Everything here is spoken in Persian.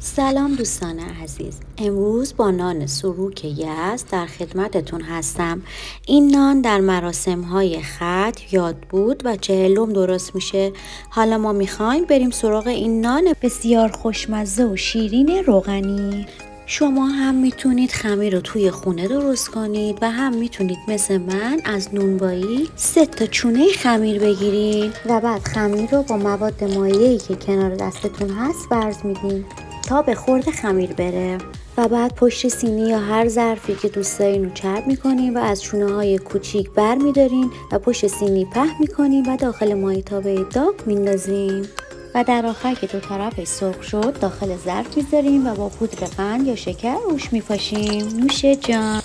سلام دوستان عزیز، امروز با نان سوروک یزد در خدمتتون هستم. این نان در مراسم‌های ختم، یاد بود و چهلم درست میشه. حالا ما میخوایم بریم سراغ این نان بسیار خوشمزه و شیرین روغنی. شما هم میتونید خمیر رو توی خونه درست کنید و هم میتونید مثل من از نونوایی 3 چونه خمیر بگیرید و بعد خمیر رو با مواد مایعی که کنار دستتون هست ورز میدین تا به خورد خمیر بره و بعد پشت سینی یا هر ظرفی که دوست دارین رو چرب میکنین و از چونه های کوچیک بر میدارین و پشت سینی پهن میکنین و داخل مایتابه داغ میندازین و در آخر که دو طرفش سرخ شد داخل ظرف میذاریم و با پودر قند یا شکر روش میپاشیم. نوش جان.